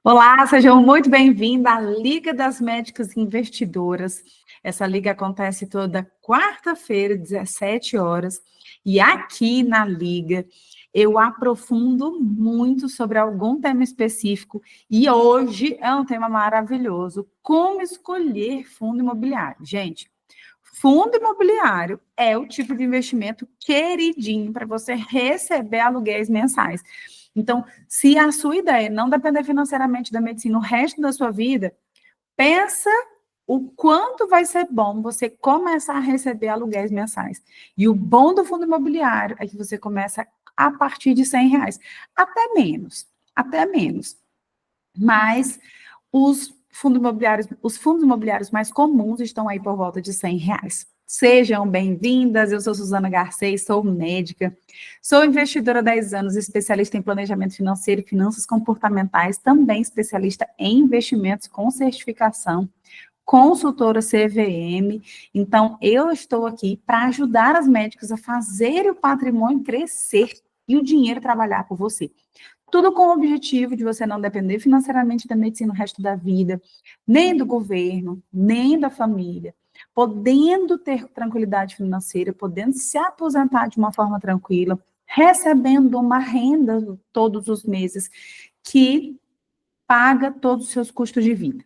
Olá, sejam muito bem-vindos à Liga das Médicas Investidoras. Essa liga acontece toda quarta-feira, 17 horas, e aqui na liga eu aprofundo muito sobre algum tema específico, e hoje é um tema maravilhoso: como escolher fundo imobiliário. Gente, fundo imobiliário é o tipo de investimento queridinho para você receber aluguéis mensais. Então, se a sua ideia é não depender financeiramente da medicina o resto da sua vida, pensa o quanto vai ser bom você começar a receber aluguéis mensais. E o bom do fundo imobiliário é que você começa a partir de R$ 100, até menos. Mas os fundos imobiliários mais comuns estão aí por volta de R$ 100. Sejam bem-vindas, eu sou Suzana Garcês, sou médica, sou investidora há 10 anos, especialista em planejamento financeiro e finanças comportamentais, também especialista em investimentos com certificação, consultora CVM. Então, eu estou aqui para ajudar as médicas a fazer o patrimônio crescer e o dinheiro trabalhar por você. Tudo com o objetivo de você não depender financeiramente da medicina o resto da vida, nem do governo, nem da família, podendo ter tranquilidade financeira, podendo se aposentar de uma forma tranquila, recebendo uma renda todos os meses que paga todos os seus custos de vida.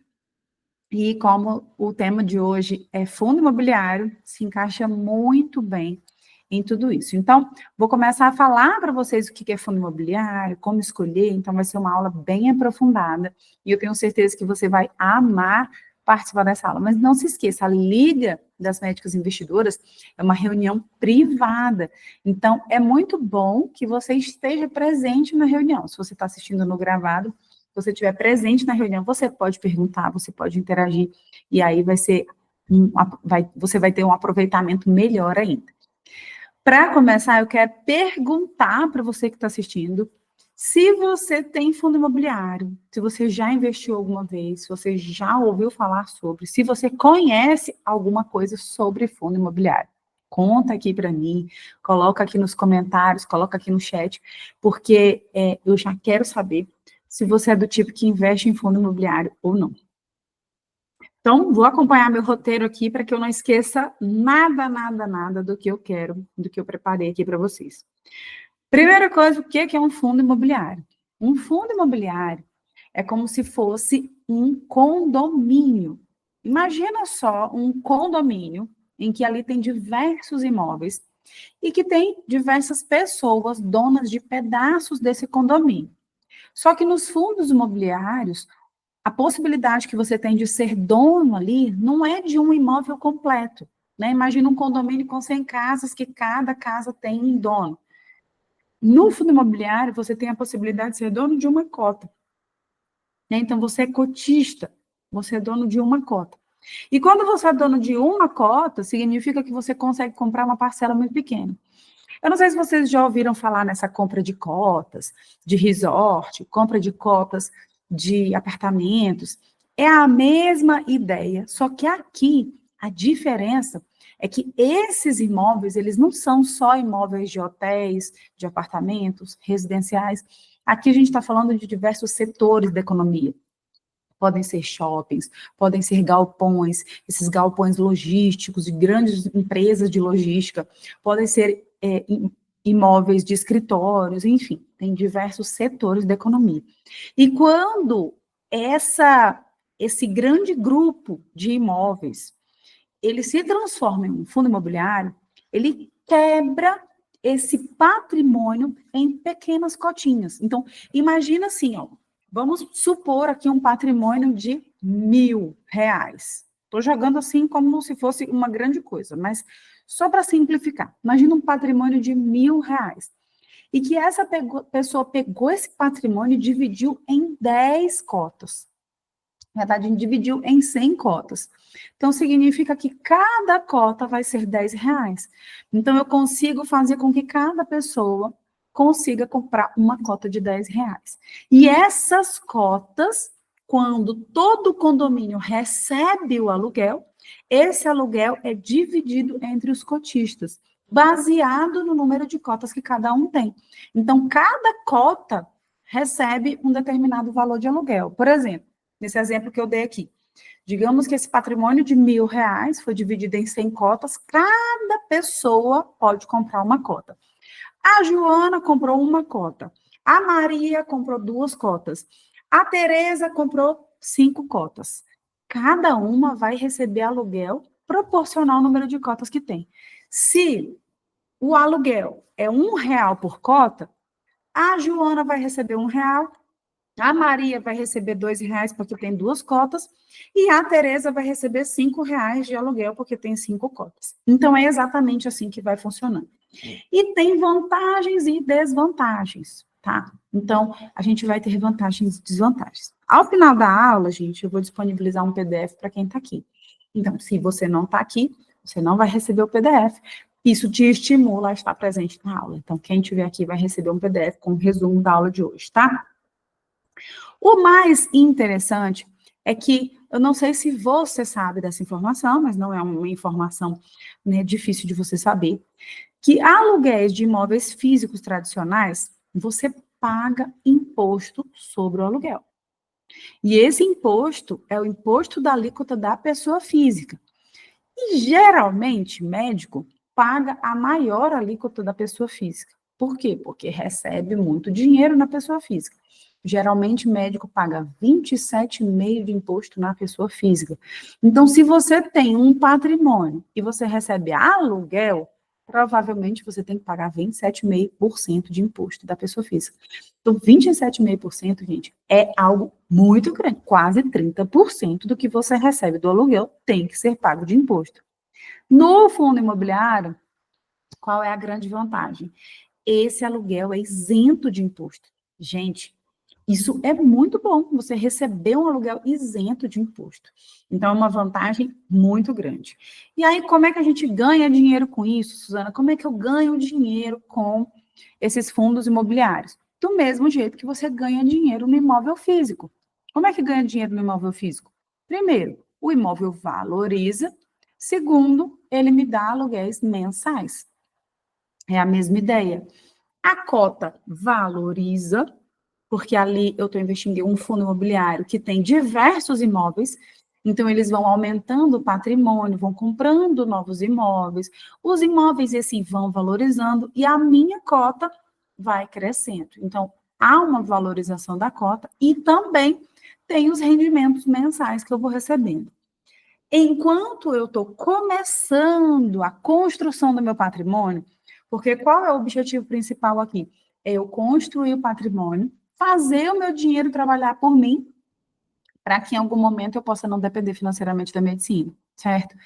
E como o tema de hoje é fundo imobiliário, se encaixa muito bem em tudo isso. Então, vou começar a falar para vocês o que é fundo imobiliário, como escolher. Então, vai ser uma aula bem aprofundada e eu tenho certeza que você vai amar participar dessa aula. Mas não se esqueça, a Liga das Médicas Investidoras é uma reunião privada. Então, é muito bom que você esteja presente na reunião. Se você está assistindo no gravado, se você estiver presente na reunião, você pode perguntar, você pode interagir, e aí você vai ter um aproveitamento melhor ainda. Para começar, eu quero perguntar para você que está assistindo se você tem fundo imobiliário, se você já investiu alguma vez, se você já ouviu falar sobre, se você conhece alguma coisa sobre fundo imobiliário. Conta aqui para mim, coloca aqui nos comentários, coloca aqui no chat, porque eu já quero saber se você é do tipo que investe em fundo imobiliário ou não. Então, vou acompanhar meu roteiro aqui para que eu não esqueça nada do que eu quero, do que eu preparei aqui para vocês. Primeira coisa, o que é um fundo imobiliário? Um fundo imobiliário é como se fosse um condomínio. Imagina só um condomínio em que ali tem diversos imóveis e que tem diversas pessoas donas de pedaços desse condomínio. Só que nos fundos imobiliários, a possibilidade que você tem de ser dono ali não é de um imóvel completo, né? Imagina um condomínio com 100 casas, que cada casa tem um dono. No fundo imobiliário, você tem a possibilidade de ser dono de uma cota, né? Então, você é cotista, você é dono de uma cota. E quando você é dono de uma cota, significa que você consegue comprar uma parcela muito pequena. Eu não sei se vocês já ouviram falar nessa compra de cotas, de resort, compra de cotas de apartamentos. É a mesma ideia, só que aqui a diferença é que esses imóveis, eles não são só imóveis de hotéis, de apartamentos, residenciais. Aqui a gente está falando de diversos setores da economia. Podem ser shoppings, podem ser galpões, esses galpões logísticos de grandes empresas de logística, podem ser imóveis de escritórios, enfim, tem diversos setores da economia. E quando esse grande grupo de imóveis, ele se transforma em um fundo imobiliário, ele quebra esse patrimônio em pequenas cotinhas. Então, imagina assim, ó, vamos supor aqui um patrimônio de R$ 1.000. Estou jogando assim como se fosse uma grande coisa, mas só para simplificar. Imagina um patrimônio de R$ 1.000. E que essa pessoa pegou esse patrimônio e dividiu em 10 cotas. Na verdade, dividiu em 100 cotas. Então, significa que cada cota vai ser R$ 10. Então, eu consigo fazer com que cada pessoa consiga comprar uma cota de R$ 10. E essas cotas, quando todo o condomínio recebe o aluguel, esse aluguel é dividido entre os cotistas, baseado no número de cotas que cada um tem. Então, cada cota recebe um determinado valor de aluguel. Por exemplo, nesse exemplo que eu dei aqui, digamos que esse patrimônio de R$1.000 foi dividido em 100 cotas, cada pessoa pode comprar uma cota. A Joana comprou uma cota, a Maria comprou 2 cotas, a Tereza comprou 5 cotas. Cada uma vai receber aluguel proporcional ao número de cotas que tem. Se o aluguel é R$1 por cota, a Joana vai receber R$1, a Maria vai receber R$2 porque tem 2 cotas, e a Tereza vai receber R$5 de aluguel porque tem 5 cotas. Então, é exatamente assim que vai funcionando. E tem vantagens e desvantagens, tá? Então, a gente vai ter vantagens e desvantagens. Ao final da aula, gente, eu vou disponibilizar um PDF para quem está aqui. Então, se você não está aqui, você não vai receber o PDF. Isso te estimula a estar presente na aula. Então, quem estiver aqui vai receber um PDF com o resumo da aula de hoje, tá? O mais interessante é que, eu não sei se você sabe dessa informação, mas não é uma informação, né, difícil de você saber, que aluguéis de imóveis físicos tradicionais, você paga imposto sobre o aluguel. E esse imposto é o imposto da alíquota da pessoa física. E, geralmente, médico paga a maior alíquota da pessoa física. Por quê? Porque recebe muito dinheiro na pessoa física. Geralmente, médico paga 27,5% de imposto na pessoa física. Então, se você tem um patrimônio e você recebe aluguel, provavelmente você tem que pagar 27,5% de imposto da pessoa física. Então, 27,5%, gente, é algo muito grande. Quase 30% do que você recebe do aluguel tem que ser pago de imposto. No fundo imobiliário, qual é a grande vantagem? Esse aluguel é isento de imposto. Gente, isso é muito bom, você receber um aluguel isento de imposto. Então, é uma vantagem muito grande. E aí, como é que a gente ganha dinheiro com isso, Suzana? Como é que eu ganho dinheiro com esses fundos imobiliários? Do mesmo jeito que você ganha dinheiro no imóvel físico. Como é que ganha dinheiro no imóvel físico? Primeiro, o imóvel valoriza. Segundo, ele me dá aluguéis mensais. É a mesma ideia. A cota valoriza, porque ali eu estou investindo em um fundo imobiliário que tem diversos imóveis, então eles vão aumentando o patrimônio, vão comprando novos imóveis, os imóveis assim vão valorizando e a minha cota vai crescendo. Então, há uma valorização da cota e também tem os rendimentos mensais que eu vou recebendo. Enquanto eu estou começando a construção do meu patrimônio, porque qual é o objetivo principal aqui? É eu construir o patrimônio, fazer o meu dinheiro trabalhar por mim, para que em algum momento eu possa não depender financeiramente da medicina, certo?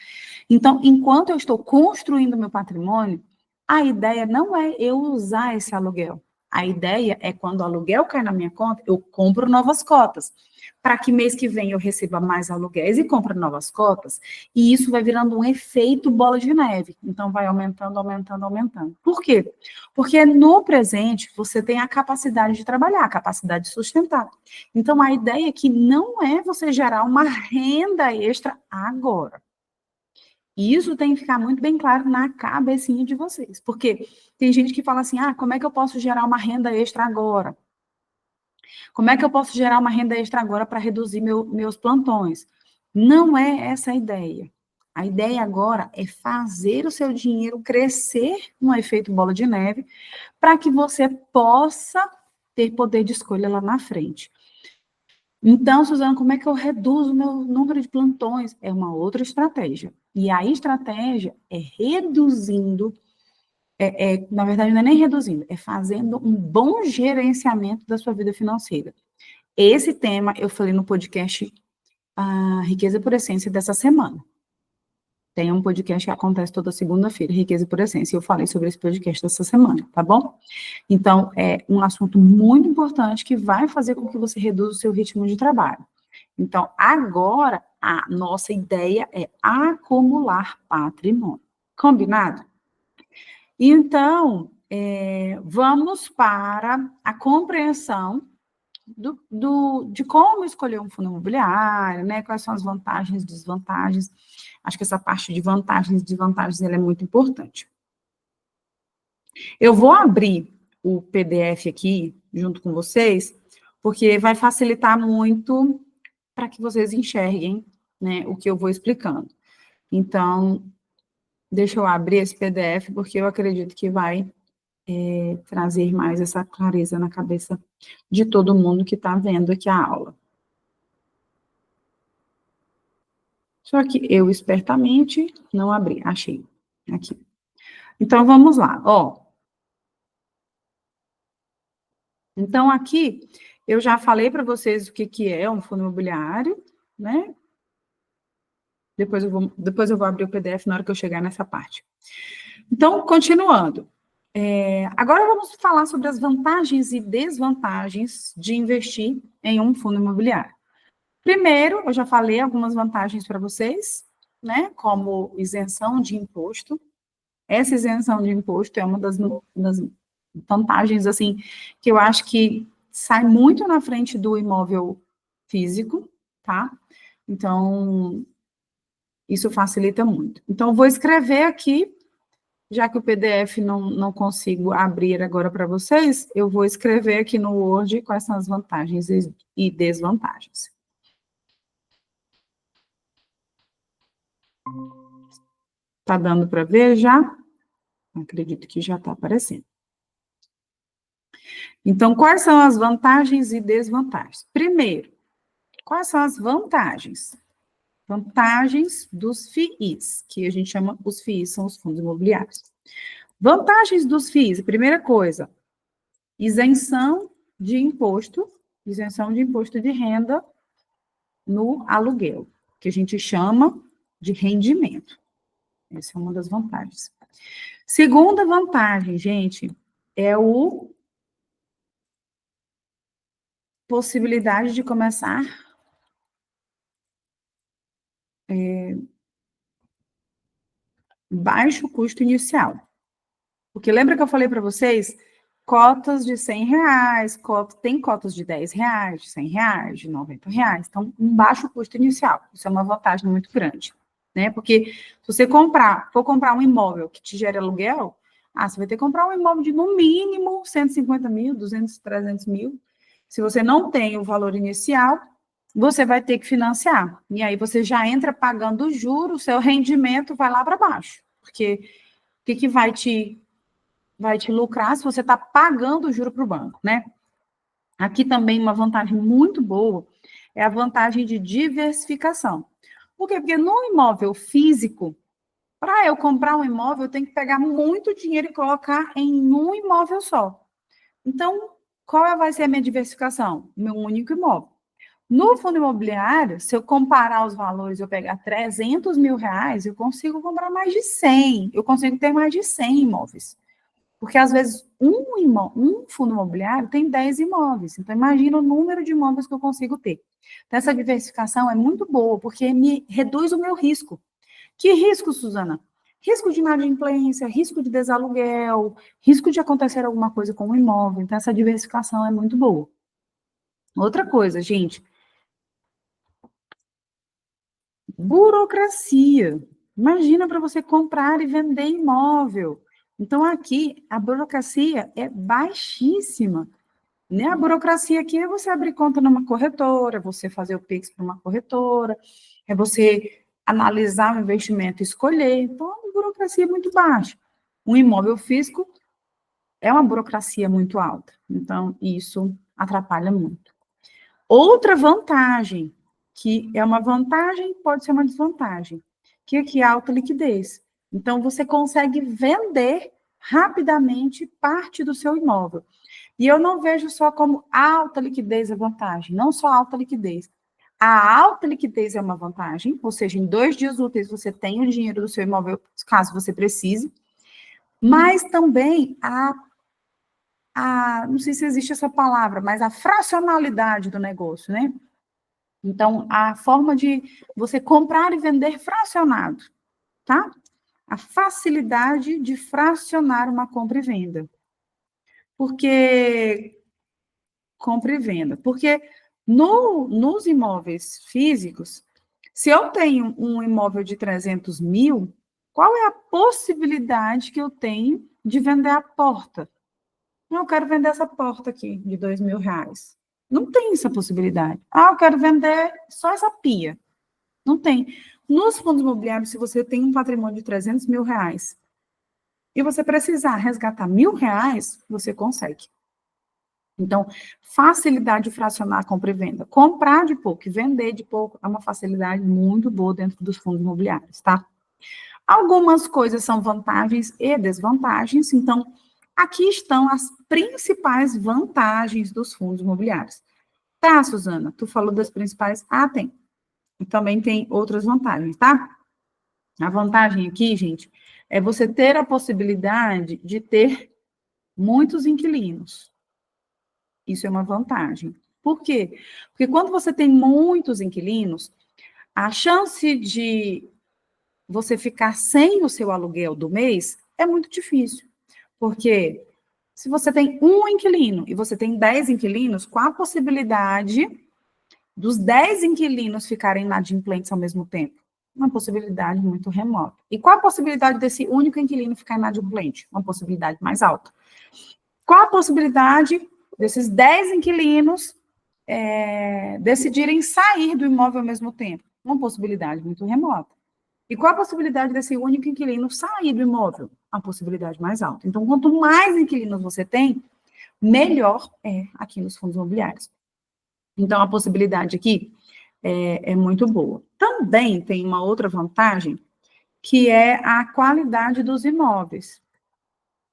Então, enquanto eu estou construindo o meu patrimônio, a ideia não é eu usar esse aluguel. A ideia é quando o aluguel cai na minha conta, eu compro novas cotas, para que mês que vem eu receba mais aluguéis e compre novas cotas, e isso vai virando um efeito bola de neve. Então, vai aumentando, aumentando, aumentando. Por quê? Porque no presente, você tem a capacidade de trabalhar, a capacidade de sustentar. Então, a ideia aqui não é você gerar uma renda extra agora. E isso tem que ficar muito bem claro na cabecinha de vocês. Porque tem gente que fala assim, como é que eu posso gerar uma renda extra agora? Como é que eu posso gerar uma renda extra agora para reduzir meus plantões? Não é essa a ideia. A ideia agora é fazer o seu dinheiro crescer no efeito bola de neve para que você possa ter poder de escolha lá na frente. Então, Suzana, como é que eu reduzo o meu número de plantões? É uma outra estratégia. E a estratégia é reduzindo, na verdade, não é nem reduzindo, é fazendo um bom gerenciamento da sua vida financeira. Esse tema eu falei no podcast Riqueza por Essência dessa semana. Tem um podcast que acontece toda segunda-feira, Riqueza por Essência. Eu falei sobre esse podcast dessa semana, tá bom? Então, é um assunto muito importante que vai fazer com que você reduza o seu ritmo de trabalho. Então, agora, a nossa ideia é acumular patrimônio. Combinado? Então, vamos para a compreensão de como escolher um fundo imobiliário, né? Quais são as vantagens e desvantagens. Acho que essa parte de vantagens e desvantagens ela é muito importante. Eu vou abrir o PDF aqui junto com vocês, porque vai facilitar muito para que vocês enxerguem, né, o que eu vou explicando. Então, deixa eu abrir esse PDF, porque eu acredito que vai trazer mais essa clareza na cabeça de todo mundo que está vendo aqui a aula. Só que eu, espertamente, não abri. Achei. Aqui. Então, vamos lá. Ó. Então, aqui, eu já falei para vocês o que é um fundo imobiliário, né? Depois eu vou abrir o PDF na hora que eu chegar nessa parte. Então, continuando. Agora vamos falar sobre as vantagens e desvantagens de investir em um fundo imobiliário. Primeiro, eu já falei algumas vantagens para vocês, né? Como isenção de imposto. Essa isenção de imposto é uma das vantagens, assim, que eu acho que sai muito na frente do imóvel físico, tá? Então, isso facilita muito. Então, eu vou escrever aqui, já que o PDF não consigo abrir agora para vocês, eu vou escrever aqui no Word quais são as vantagens e desvantagens. Tá dando para ver já? Acredito que já está aparecendo. Então, quais são as vantagens e desvantagens? Primeiro, quais são as vantagens? Vantagens dos FIIs, que a gente chama, os FIIs são os fundos imobiliários. Vantagens dos FIIs, primeira coisa, isenção de imposto de renda no aluguel, que a gente chama de rendimento. Essa é uma das vantagens. Segunda vantagem, gente, é o possibilidade de começar baixo custo inicial. Porque lembra que eu falei para vocês? Cotas de R$100, tem cotas de R$10, de R$100, de R$90. Então, um baixo custo inicial. Isso é uma vantagem muito grande, né? Porque se você for comprar um imóvel que te gere aluguel, você vai ter que comprar um imóvel de, no mínimo, 150 mil, 200, 300 mil. Se você não tem o valor inicial, você vai ter que financiar. E aí você já entra pagando juros, seu rendimento vai lá para baixo. Porque o que vai te lucrar se você está pagando o juro para o banco, né? Aqui também uma vantagem muito boa é a vantagem de diversificação. Por quê? Porque no imóvel físico, para eu comprar um imóvel, eu tenho que pegar muito dinheiro e colocar em um imóvel só. Então, qual vai ser a minha diversificação? Meu único imóvel. No fundo imobiliário, se eu comparar os valores, eu pegar R$300 mil, eu consigo comprar mais de 100. Eu consigo ter mais de 100 imóveis. Porque, às vezes, um fundo imobiliário tem 10 imóveis. Então, imagina o número de imóveis que eu consigo ter. Então, essa diversificação é muito boa, porque me reduz o meu risco. Que risco, Suzana? Risco de inadimplência, risco de desaluguel, risco de acontecer alguma coisa com o imóvel. Então, essa diversificação é muito boa. Outra coisa, gente. Burocracia. Imagina para você comprar e vender imóvel. Então, aqui, a burocracia é baixíssima. Né? A burocracia aqui é você abrir conta numa corretora, você fazer o Pix para uma corretora, é você analisar o investimento e escolher. Então, a burocracia é muito baixa. Um imóvel físico é uma burocracia muito alta. Então, isso atrapalha muito. Outra vantagem, que é uma vantagem, pode ser uma desvantagem, que é a alta liquidez. Então, você consegue vender rapidamente parte do seu imóvel. E eu não vejo só como alta liquidez a vantagem, não só alta liquidez. A alta liquidez é uma vantagem, ou seja, em 2 dias úteis você tem o dinheiro do seu imóvel, caso você precise, mas também não sei se existe essa palavra, mas a fracionalidade do negócio, né? Então, a forma de você comprar e vender fracionado, tá? A facilidade de fracionar uma compra e venda. Compra e venda. Porque nos imóveis físicos, se eu tenho um imóvel de 300 mil, qual é a possibilidade que eu tenho de vender a porta? Eu quero vender essa porta aqui de R$ 2.000. Não tem essa possibilidade. Eu quero vender só essa pia. Não tem. Nos fundos imobiliários, se você tem um patrimônio de R$ 300.000 e você precisar resgatar R$ 1.000, você consegue. Então, facilidade de fracionar compra e venda. Comprar de pouco e vender de pouco é uma facilidade muito boa dentro dos fundos imobiliários, tá? Algumas coisas são vantagens e desvantagens, então, aqui estão as principais vantagens dos fundos imobiliários. Tá, Suzana? Tu falou das principais? Ah, tem. E também tem outras vantagens, tá? A vantagem aqui, gente, é você ter a possibilidade de ter muitos inquilinos. Isso é uma vantagem. Por quê? Porque quando você tem muitos inquilinos, a chance de você ficar sem o seu aluguel do mês é muito difícil. Porque se você tem um inquilino e você tem 10 inquilinos, qual a possibilidade dos 10 inquilinos ficarem inadimplentes ao mesmo tempo? Uma possibilidade muito remota. E qual a possibilidade desse único inquilino ficar inadimplente? Uma possibilidade mais alta. Qual a possibilidade desses 10 inquilinos decidirem sair do imóvel ao mesmo tempo? Uma possibilidade muito remota. E qual a possibilidade desse único inquilino sair do imóvel? A possibilidade mais alta. Então, quanto mais inquilinos você tem, melhor é aqui nos fundos imobiliários. Então, a possibilidade aqui é muito boa. Também tem uma outra vantagem, que é a qualidade dos imóveis.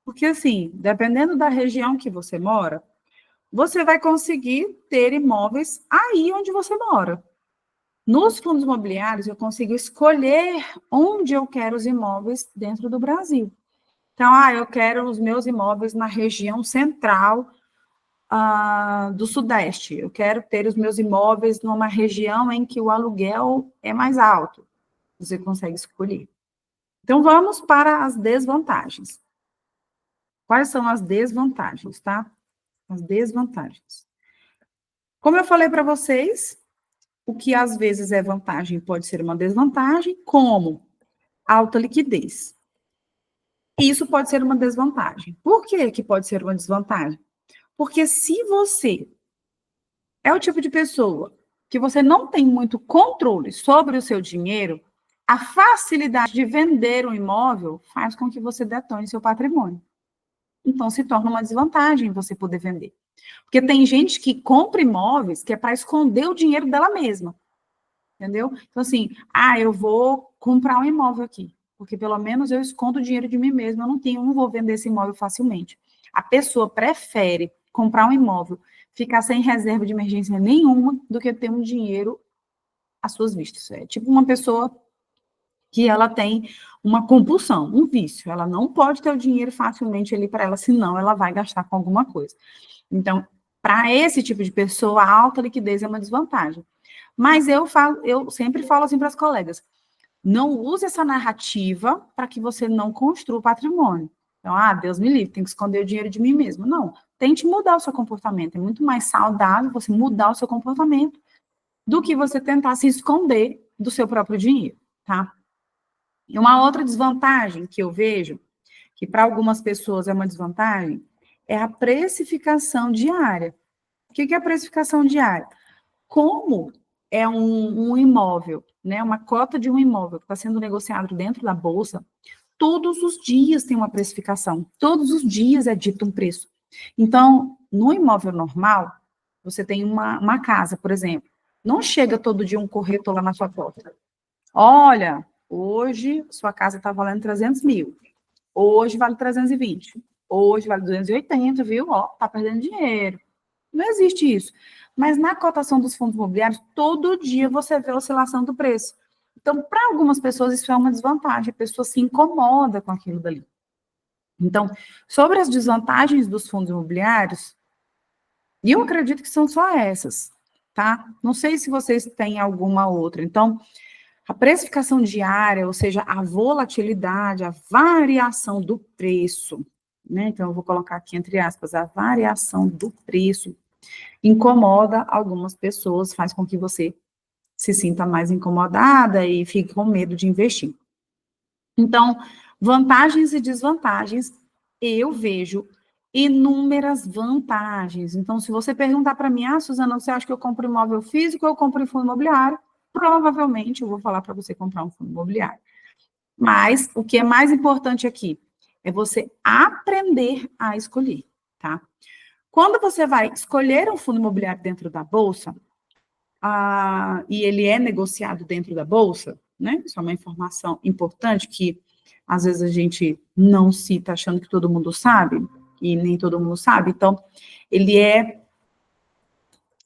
Porque, assim, dependendo da região que você mora, você vai conseguir ter imóveis aí onde você mora. Nos fundos imobiliários, eu consigo escolher onde eu quero os imóveis dentro do Brasil. Então, eu quero os meus imóveis na região central do Sudeste. Eu quero ter os meus imóveis numa região em que o aluguel é mais alto. Você consegue escolher. Então, vamos para as desvantagens. Quais são as desvantagens, tá? As desvantagens. Como eu falei para vocês, o que às vezes é vantagem pode ser uma desvantagem, como alta liquidez. Isso pode ser uma desvantagem. Por que que pode ser uma desvantagem? Porque se você é o tipo de pessoa que você não tem muito controle sobre o seu dinheiro, a facilidade de vender um imóvel faz com que você detone seu patrimônio. Então, se torna uma desvantagem você poder vender. Porque tem gente que compra imóveis que é para esconder o dinheiro dela mesma. Entendeu? Então, assim, eu vou comprar um imóvel aqui, porque pelo menos eu escondo o dinheiro de mim mesma, não vou vender esse imóvel facilmente. A pessoa prefere comprar um imóvel, ficar sem reserva de emergência nenhuma, do que ter um dinheiro às suas vistas. É tipo uma pessoa que ela tem uma compulsão, um vício. Ela não pode ter o dinheiro facilmente ali para ela, senão ela vai gastar com alguma coisa. Então, para esse tipo de pessoa, a alta liquidez é uma desvantagem. Mas eu sempre falo assim para as colegas: não use essa narrativa para que você não construa patrimônio. Então, Deus me livre, tem que esconder o dinheiro de mim mesmo. Não, tente mudar o seu comportamento. É muito mais saudável você mudar o seu comportamento do que você tentar se esconder do seu próprio dinheiro, tá? E uma outra desvantagem que eu vejo, que para algumas pessoas é uma desvantagem, é a precificação diária. O que é a precificação diária? Como é um imóvel, né, uma cota de um imóvel que está sendo negociado dentro da bolsa, todos os dias tem uma precificação, todos os dias é dito um preço. Então, no imóvel normal, você tem uma casa, por exemplo, não chega todo dia um corretor lá na sua porta. Olha, hoje sua casa está valendo 300 mil, hoje vale 320, hoje vale 280, viu? Ó, tá perdendo dinheiro. Não existe isso. Mas na cotação dos fundos imobiliários, todo dia você vê a oscilação do preço. Então, para algumas pessoas, isso é uma desvantagem. A pessoa se incomoda com aquilo dali. Então, sobre as desvantagens dos fundos imobiliários, e eu acredito que são só essas, tá? Não sei se vocês têm alguma outra. Então, a precificação diária, ou seja, a volatilidade, a variação do preço, né? Então, eu vou colocar aqui entre aspas, a variação do preço incomoda algumas pessoas, faz com que você se sinta mais incomodada e fique com medo de investir. Então, vantagens e desvantagens, eu vejo inúmeras vantagens. Então, se você perguntar para mim, Suzana, você acha que eu compro imóvel físico ou eu compro em fundo imobiliário? Provavelmente eu vou falar para você comprar um fundo imobiliário. Mas o que é mais importante aqui é você aprender a escolher, tá? Quando você vai escolher um fundo imobiliário dentro da bolsa, e ele é negociado dentro da bolsa, né? Isso é uma informação importante que às vezes a gente não cita achando que todo mundo sabe, e nem todo mundo sabe. Então, ele é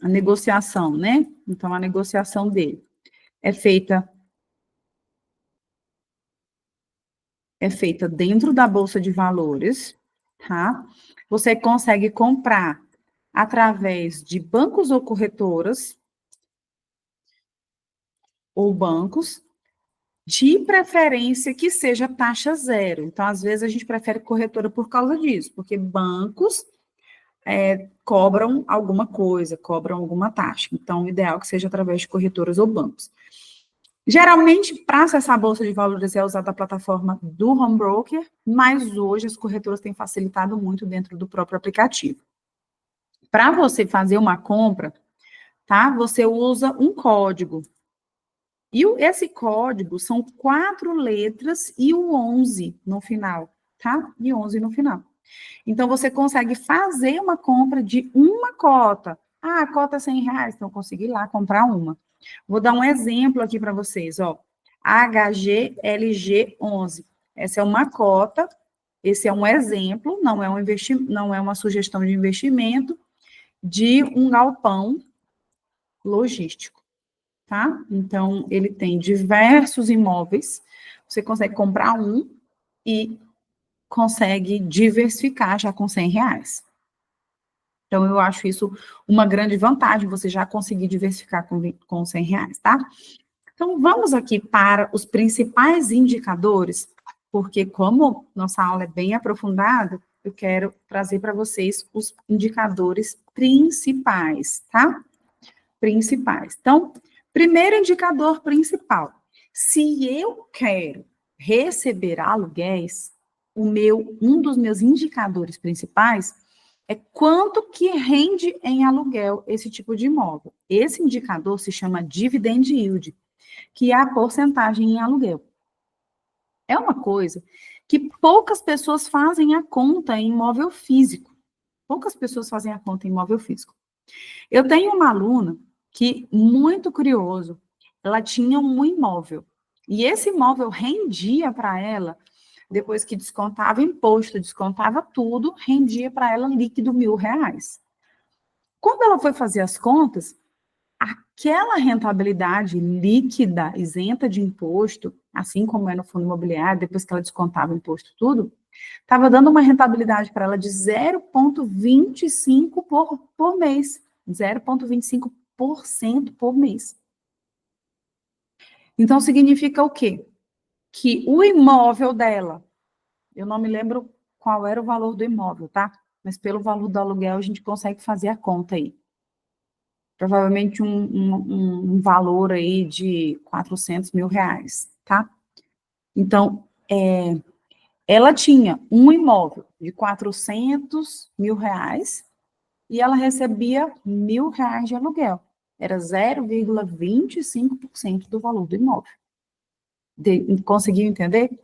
a negociação, né? Então, a negociação dele é feita dentro da bolsa de valores, tá? Você consegue comprar através de bancos ou corretoras ou bancos, de preferência que seja taxa zero. Então, às vezes, a gente prefere corretora por causa disso, porque bancos cobram alguma coisa, cobram alguma taxa. Então, o ideal é que seja através de corretoras ou bancos. Geralmente, para acessar a Bolsa de Valores é usada a plataforma do home broker, mas hoje as corretoras têm facilitado muito dentro do próprio aplicativo. Para você fazer uma compra, tá? Você usa um código. E esse código são 4 letras e o 11 no final, tá? E 11 no final. Então, você consegue fazer uma compra de uma cota. A cota é R$100, então eu consegui ir lá comprar uma. Vou dar um exemplo aqui para vocês, ó. HGLG11. Essa é uma cota, esse é um exemplo, não é uma sugestão de investimento de um galpão logístico, tá? Então, ele tem diversos imóveis, você consegue comprar um e consegue diversificar já com R$100. Então, eu acho isso uma grande vantagem, você já conseguir diversificar com R$100, tá? Então, vamos aqui para os principais indicadores, porque como nossa aula é bem aprofundada, eu quero trazer para vocês os indicadores principais, tá? Principais. Então, primeiro indicador principal. Se eu quero receber aluguéis, um dos meus indicadores principais é quanto que rende em aluguel esse tipo de imóvel. Esse indicador se chama dividend yield, que é a porcentagem em aluguel. É uma coisa que poucas pessoas fazem a conta em imóvel físico. Poucas pessoas fazem a conta em imóvel físico. Eu tenho uma aluna que, muito curioso, ela tinha um imóvel. E esse imóvel rendia para ela, depois que descontava imposto, descontava tudo, rendia para ela líquido R$1.000. Quando ela foi fazer as contas, aquela rentabilidade líquida, isenta de imposto, assim como é no fundo imobiliário, depois que ela descontava o imposto tudo, estava dando uma rentabilidade para ela de 0,25 por mês. 0,25% por mês. Então, significa o quê? Que o imóvel dela, eu não me lembro qual era o valor do imóvel, tá? Mas pelo valor do aluguel a gente consegue fazer a conta aí. Provavelmente um valor aí de R$400.000, tá? Então, ela tinha um imóvel de R$400.000 e ela recebia R$1.000 de aluguel. Era 0,25% do valor do imóvel. Conseguiu entender?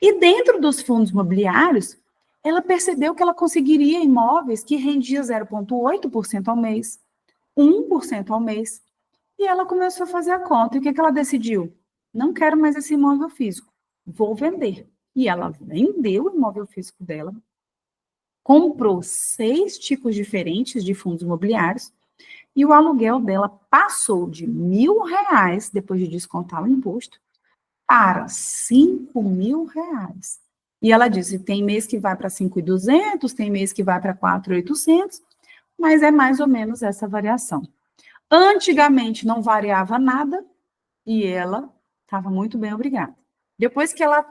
E dentro dos fundos imobiliários, ela percebeu que ela conseguiria imóveis que rendiam 0,8% ao mês, 1% ao mês. E ela começou a fazer a conta. E o que ela decidiu? Não quero mais esse imóvel físico, vou vender. E ela vendeu o imóvel físico dela, comprou 6 tipos diferentes de fundos imobiliários, e o aluguel dela passou de R$1.000, depois de descontar o imposto, para R$5.000. E ela disse, tem mês que vai para 5.200, tem mês que vai para 4.800, mas é mais ou menos essa variação. Antigamente não variava nada e ela estava muito bem, obrigada. Depois que ela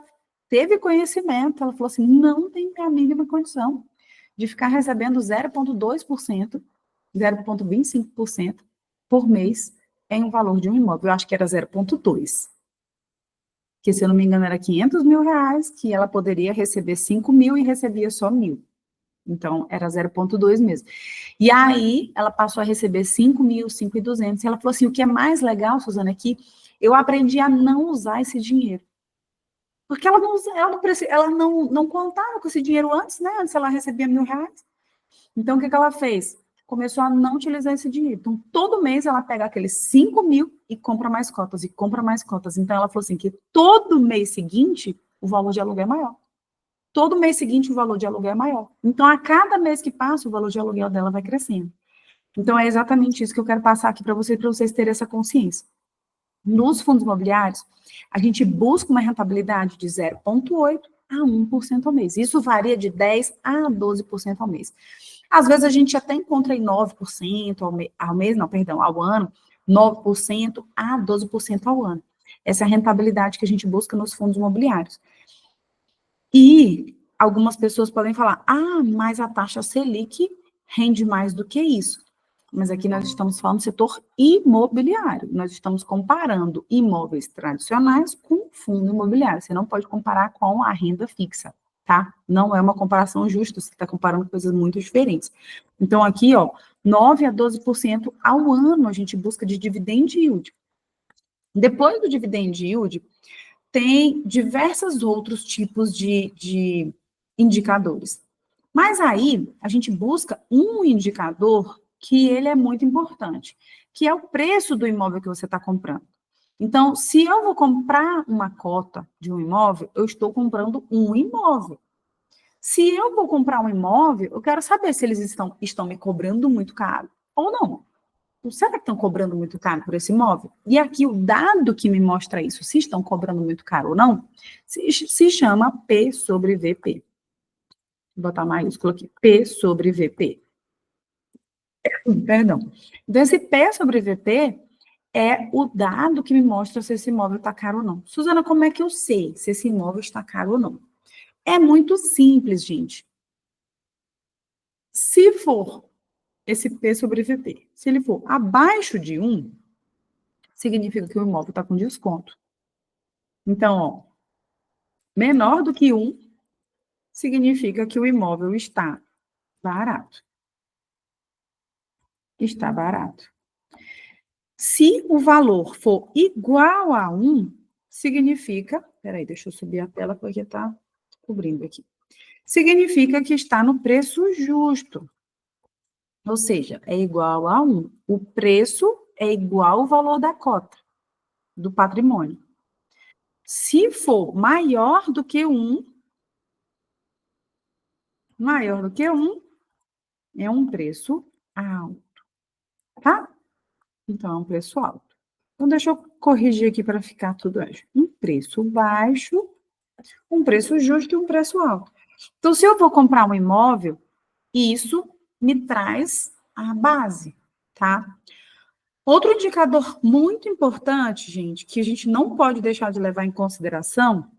teve conhecimento, ela falou assim, não tem a mínima condição de ficar recebendo 0,2%, 0,25% por mês em um valor de um imóvel. Eu acho que era 0,2%. Que, se eu não me engano, era R$500.000, que ela poderia receber 5.000 e recebia só 1.000. Então, era 0,2 mesmo. E aí, ela passou a receber 5 mil, 5.200. E ela falou assim, o que é mais legal, Suzana, é que eu aprendi a não usar esse dinheiro. Porque ela não contava com esse dinheiro antes, né? Antes ela recebia R$1.000. Então, o que ela fez? Começou a não utilizar esse dinheiro. Então, todo mês ela pega aqueles 5 mil e compra mais cotas, e compra mais cotas. Então, ela falou assim, que todo mês seguinte, o valor de aluguel é maior. Todo mês seguinte, o valor de aluguel é maior. Então, a cada mês que passa, o valor de aluguel dela vai crescendo. Então, é exatamente isso que eu quero passar aqui para vocês terem essa consciência. Nos fundos imobiliários, a gente busca uma rentabilidade de 0,8% a 1% ao mês. Isso varia de 10% a 12% ao mês. Às vezes, a gente até encontra em 9% ao ano, 9% a 12% ao ano. Essa é a rentabilidade que a gente busca nos fundos imobiliários. E algumas pessoas podem falar, mas a taxa Selic rende mais do que isso. Mas aqui nós estamos falando do setor imobiliário. Nós estamos comparando imóveis tradicionais com fundo imobiliário. Você não pode comparar com a renda fixa, tá? Não é uma comparação justa, você está comparando coisas muito diferentes. Então, aqui, 9% a 12% ao ano a gente busca de dividend yield. Depois do dividend yield, tem diversos outros tipos de indicadores. Mas aí, a gente busca um indicador que ele é muito importante, que é o preço do imóvel que você está comprando. Então, se eu vou comprar uma cota de um imóvel, eu estou comprando um imóvel. Se eu vou comprar um imóvel, eu quero saber se eles estão me cobrando muito caro ou não. Será que estão cobrando muito caro por esse imóvel? E aqui o dado que me mostra isso, se estão cobrando muito caro ou não, se chama P sobre VP. Vou botar maiúsculo aqui, P sobre VP. Perdão. Então, esse P sobre VP é o dado que me mostra se esse imóvel está caro ou não. Suzana, como é que eu sei se esse imóvel está caro ou não? É muito simples, gente. Se for esse P sobre VP, se ele for abaixo de 1, significa que o imóvel está com desconto. Então, menor do que 1, significa que o imóvel está barato. Está barato. Se o valor for igual a 1, significa... Peraí, deixa eu subir a tela porque está cobrindo aqui. Significa que está no preço justo. Ou seja, é igual a 1. O preço é igual ao valor da cota, do patrimônio. Se for maior do que 1, é um preço alto, tá? Então, é um preço alto. Então, deixa eu corrigir aqui para ficar tudo ágil. Um preço baixo, um preço justo e um preço alto. Então, se eu vou comprar um imóvel, isso me traz a base, tá? Outro indicador muito importante, gente, que a gente não pode deixar de levar em consideração,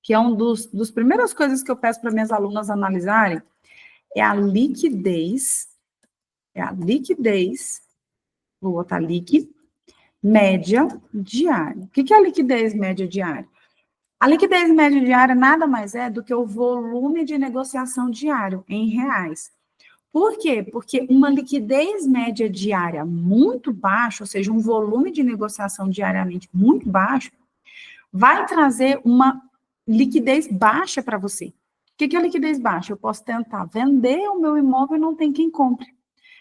que é um dos primeiras coisas que eu peço para minhas alunas analisarem, é a liquidez, vou botar líquido, média diária. O que é a liquidez média diária? A liquidez média diária nada mais é do que o volume de negociação diário em reais. Por quê? Porque uma liquidez média diária muito baixa, ou seja, um volume de negociação diariamente muito baixo, vai trazer uma liquidez baixa para você. O que é liquidez baixa? Eu posso tentar vender o meu imóvel e não tem quem compre.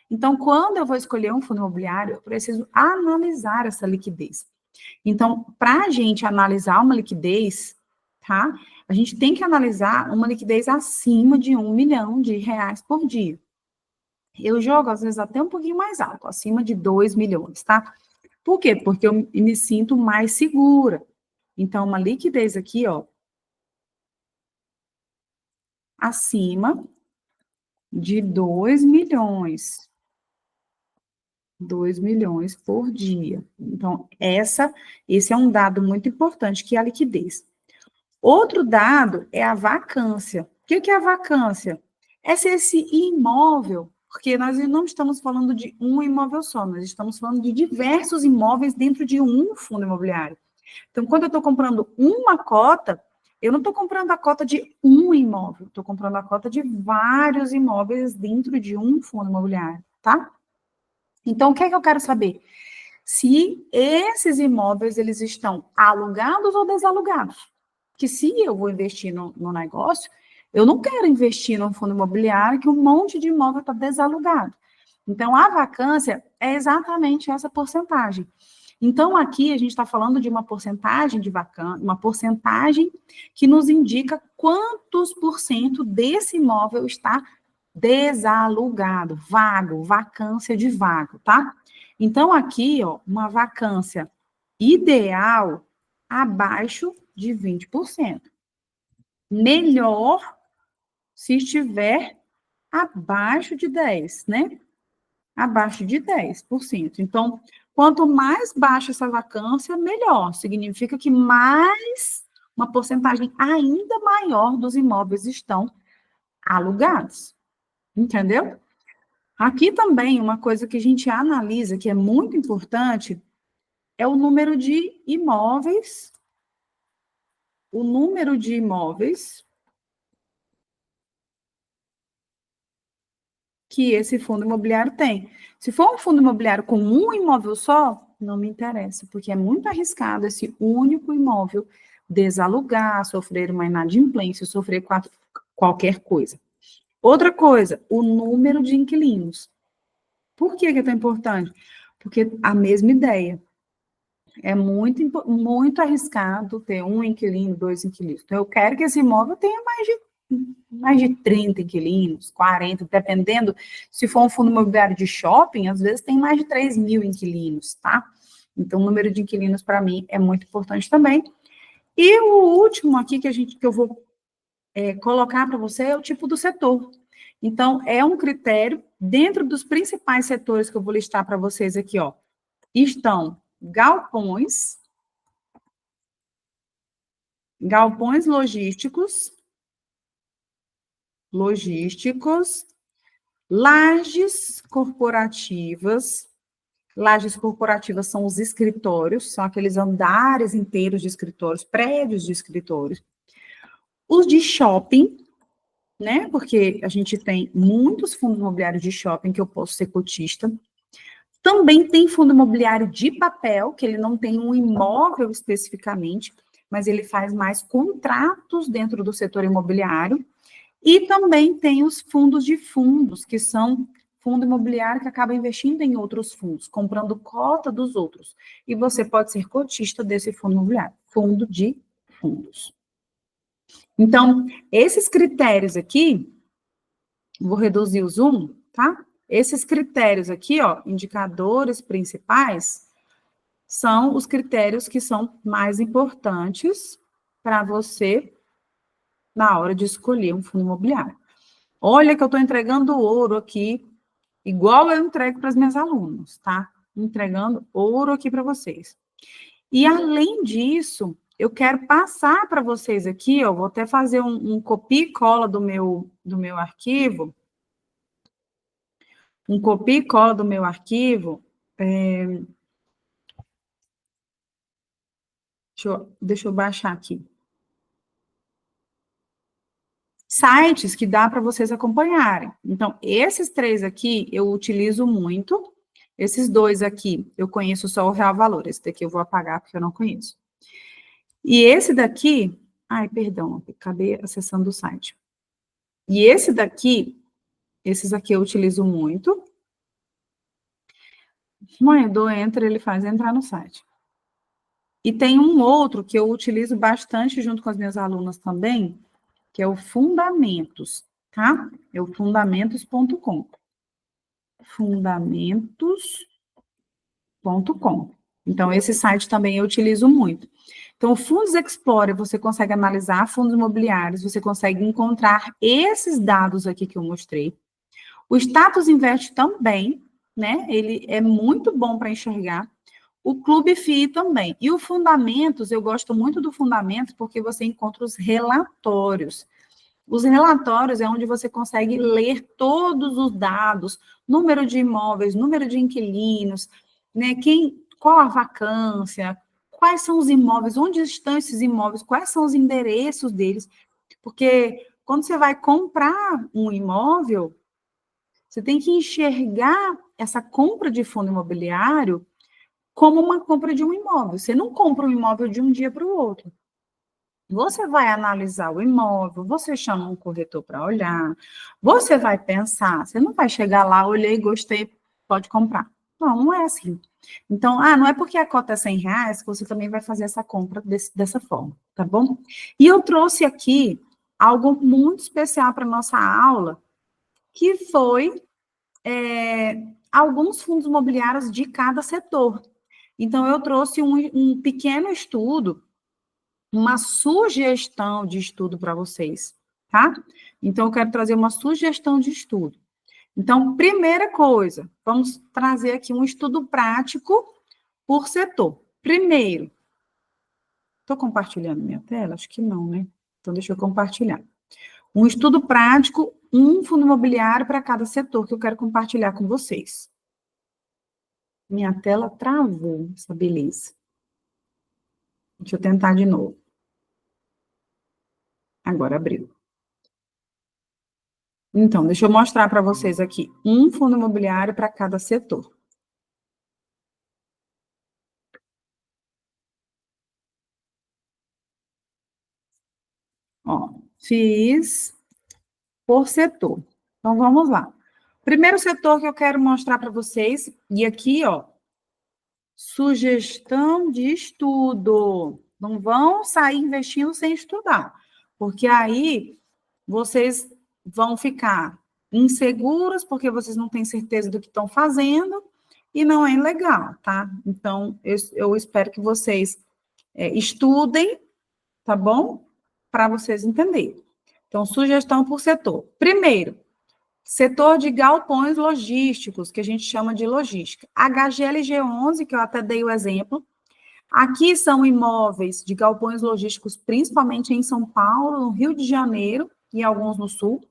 Então, quando eu vou escolher um fundo imobiliário, eu preciso analisar essa liquidez. Então, para a gente analisar uma liquidez, tá? A gente tem que analisar uma liquidez acima de R$1 milhão por dia. Eu jogo, às vezes, até um pouquinho mais alto, acima de 2 milhões, tá? Por quê? Porque eu me sinto mais segura. Então, uma liquidez aqui, acima de 2 milhões. 2 milhões por dia. Então, esse é um dado muito importante, que é a liquidez. Outro dado é a vacância. O que é a vacância? É se esse imóvel, porque nós não estamos falando de um imóvel só, nós estamos falando de diversos imóveis dentro de um fundo imobiliário. Então, quando eu estou comprando uma cota, eu não estou comprando a cota de um imóvel, estou comprando a cota de vários imóveis dentro de um fundo imobiliário, tá? Então, o que é que eu quero saber? Se esses imóveis, eles estão alugados ou desalugados. Que se eu vou investir no negócio, eu não quero investir num fundo imobiliário que um monte de imóvel está desalugado. Então, a vacância é exatamente essa porcentagem. Então, aqui a gente está falando de uma porcentagem de vacância, uma porcentagem que nos indica quantos por cento desse imóvel está desalugado, vago, vacância de vago, tá? Então, aqui, ó, uma vacância ideal abaixo de 20%. Melhor se estiver abaixo de 10%, né? Abaixo de 10%. Então, quanto mais baixa essa vacância, melhor. Significa que uma porcentagem ainda maior dos imóveis estão alugados. Entendeu? Aqui também, uma coisa que a gente analisa, que é muito importante, é o número de imóveis. O número de imóveis que esse fundo imobiliário tem. Se for um fundo imobiliário com um imóvel só, não me interessa, porque é muito arriscado esse único imóvel desalugar, sofrer uma inadimplência, sofrer qualquer coisa. Outra coisa, o número de inquilinos. Por que é tão importante? Porque a mesma ideia. É muito arriscado ter um inquilino, dois inquilinos. Então, eu quero que esse imóvel tenha mais de 30 inquilinos, 40, dependendo, se for um fundo imobiliário de shopping, às vezes tem mais de 3 mil inquilinos, tá? Então, o número de inquilinos, para mim, é muito importante também. E o último aqui que eu vou colocar para você é o tipo do setor. Então, é um critério, dentro dos principais setores que eu vou listar para vocês aqui, ó, estão galpões logísticos, lajes corporativas. Lajes corporativas são os escritórios, são aqueles andares inteiros de escritórios, prédios de escritórios. Os de shopping, né? Porque a gente tem muitos fundos imobiliários de shopping que eu posso ser cotista. Também tem fundo imobiliário de papel, que ele não tem um imóvel especificamente, mas ele faz mais contratos dentro do setor imobiliário. E também tem os fundos de fundos, que são fundo imobiliário que acaba investindo em outros fundos, comprando cota dos outros. E você pode ser cotista desse fundo imobiliário, fundo de fundos. Então, esses critérios aqui, vou reduzir o zoom, tá? Esses critérios aqui, ó, indicadores principais, são os critérios que são mais importantes para você na hora de escolher um fundo imobiliário. Olha que eu estou entregando ouro aqui, igual eu entrego para as minhas alunas, tá? Entregando ouro aqui para vocês. E, além disso, eu quero passar para vocês aqui, ó, vou até fazer um copia e cola do meu arquivo, um copia e cola do meu arquivo. Deixa eu baixar aqui. Sites que dá para vocês acompanharem. Então, esses 3 aqui eu utilizo muito. Esses 2 aqui eu conheço só o Real Valor. Esse daqui eu vou apagar porque eu não conheço. E esse daqui, ai, perdão, acabei acessando o site. E esse daqui, esses aqui eu utilizo muito. Mãe, eu dou enter, ele faz entrar no site. E tem um outro que eu utilizo bastante junto com as minhas alunas também, que é o Fundamentos, tá? É o fundamentos.com. Fundamentos.com. Então, esse site também eu utilizo muito. Então, o Fundos Explorer, você consegue analisar fundos imobiliários, você consegue encontrar esses dados aqui que eu mostrei. O Status Invest também, né? Ele é muito bom para enxergar. O Clube FII também. E o Fundamentos, eu gosto muito do Fundamentos porque você encontra os relatórios. Os relatórios é onde você consegue ler todos os dados, número de imóveis, número de inquilinos, né? Qual a vacância, quais são os imóveis, onde estão esses imóveis, quais são os endereços deles, porque quando você vai comprar um imóvel, você tem que enxergar essa compra de fundo imobiliário como uma compra de um imóvel. Você não compra um imóvel de um dia para o outro. Você vai analisar o imóvel, você chama um corretor para olhar, você vai pensar, você não vai chegar lá, olhei, gostei, pode comprar. Não, não é assim. Então, não é porque a cota é R$ 100 que você também vai fazer essa compra dessa forma, tá bom? E eu trouxe aqui algo muito especial para nossa aula, que foi alguns fundos imobiliários de cada setor. Então, eu trouxe um pequeno estudo, uma sugestão de estudo para vocês, tá? Então, eu quero trazer uma sugestão de estudo. Então, primeira coisa, vamos trazer aqui um estudo prático por setor. Primeiro, estou compartilhando minha tela? Acho que não, né? Então, deixa eu compartilhar. Um estudo prático, um fundo imobiliário para cada setor que eu quero compartilhar com vocês. Minha tela travou, essa beleza. Deixa eu tentar de novo. Agora abriu. Então, deixa eu mostrar para vocês aqui um fundo imobiliário para cada setor. Ó, fiz por setor. Então, vamos lá. Primeiro setor que eu quero mostrar para vocês, e aqui, ó, sugestão de estudo. Não vão sair investindo sem estudar, porque aí vocês vão ficar inseguros, porque vocês não têm certeza do que estão fazendo, e não é legal, tá? Então, eu espero que vocês estudem, tá bom? Para vocês entenderem. Então, sugestão por setor. Primeiro, setor de galpões logísticos, que a gente chama de logística. HGLG11, que eu até dei o exemplo. Aqui são imóveis de galpões logísticos, principalmente em São Paulo, no Rio de Janeiro e alguns no Sul.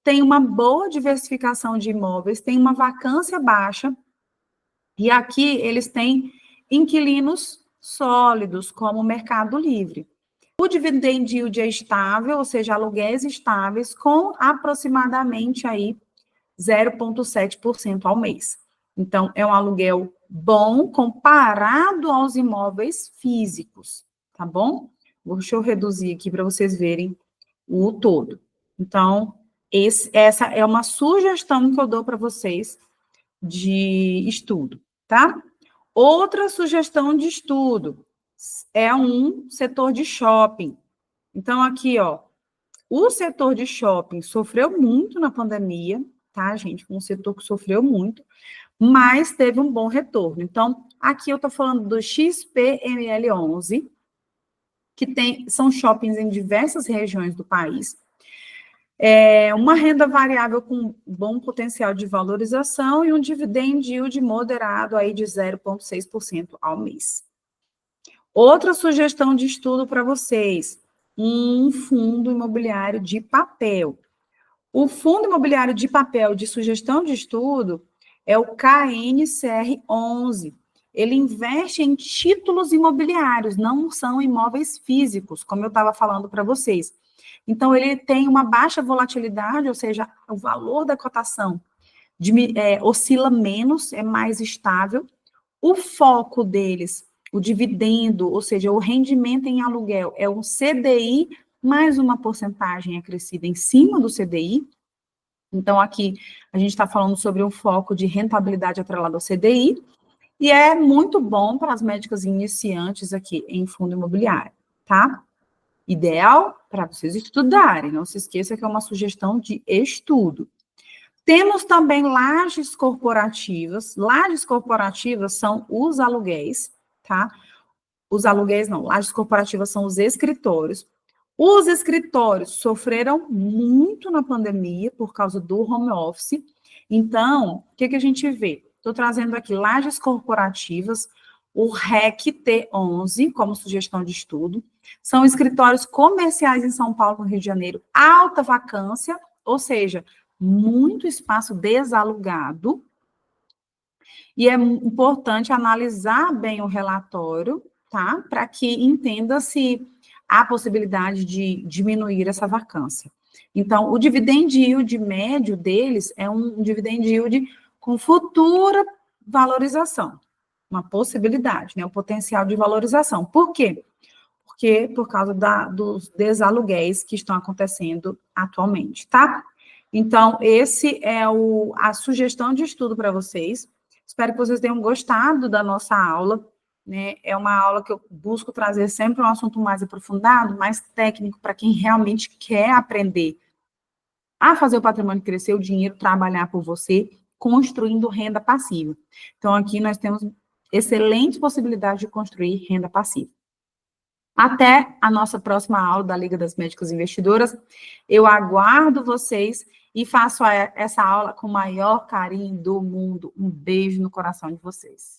Tem uma boa diversificação de imóveis, tem uma vacância baixa, e aqui eles têm inquilinos sólidos, como o Mercado Livre. O dividend yield é estável, ou seja, aluguéis estáveis, com aproximadamente aí 0,7% ao mês. Então, é um aluguel bom comparado aos imóveis físicos, tá bom? Deixa eu reduzir aqui para vocês verem o todo. Então, essa é uma sugestão que eu dou para vocês de estudo, tá? Outra sugestão de estudo é um setor de shopping. Então, aqui, ó, o setor de shopping sofreu muito na pandemia, tá, gente? Foi um setor que sofreu muito, mas teve um bom retorno. Então, aqui eu tô falando do XPML11, que são shoppings em diversas regiões do país. Uma renda variável com bom potencial de valorização e um dividend yield moderado aí de 0,6% ao mês. Outra sugestão de estudo para vocês, um fundo imobiliário de papel. O fundo imobiliário de papel de sugestão de estudo é o KNCR11. Ele investe em títulos imobiliários, não são imóveis físicos, como eu estava falando para vocês. Então, ele tem uma baixa volatilidade, ou seja, o valor da cotação oscila menos, é mais estável. O foco deles, o dividendo, ou seja, o rendimento em aluguel, é um CDI mais uma porcentagem acrescida em cima do CDI. Então, aqui a gente está falando sobre um foco de rentabilidade atrelado ao CDI, e é muito bom para as médicas iniciantes aqui em fundo imobiliário, tá? Ideal para vocês estudarem, não se esqueça que é uma sugestão de estudo. Temos também lajes corporativas. Lajes corporativas são os aluguéis, tá? Os aluguéis não, lajes corporativas são os escritórios. Os escritórios sofreram muito na pandemia por causa do home office. Então, o que a gente vê? Estou trazendo aqui lajes corporativas, o REC T11 como sugestão de estudo. São escritórios comerciais em São Paulo, no Rio de Janeiro, alta vacância, ou seja, muito espaço desalugado. E é importante analisar bem o relatório, tá? Para que entenda se há possibilidade de diminuir essa vacância. Então, o dividend yield médio deles é um dividend yield com futura valorização, uma possibilidade, né? O potencial de valorização. Por quê? Porque por causa dos desaluguéis que estão acontecendo atualmente, tá? Então, esse é a sugestão de estudo para vocês. Espero que vocês tenham gostado da nossa aula, né? É uma aula que eu busco trazer sempre um assunto mais aprofundado, mais técnico, para quem realmente quer aprender a fazer o patrimônio crescer, o dinheiro trabalhar por você, construindo renda passiva. Então, aqui nós temos excelentes possibilidades de construir renda passiva. Até a nossa próxima aula da Liga das Médicas Investidoras. Eu aguardo vocês e faço essa aula com o maior carinho do mundo. Um beijo no coração de vocês.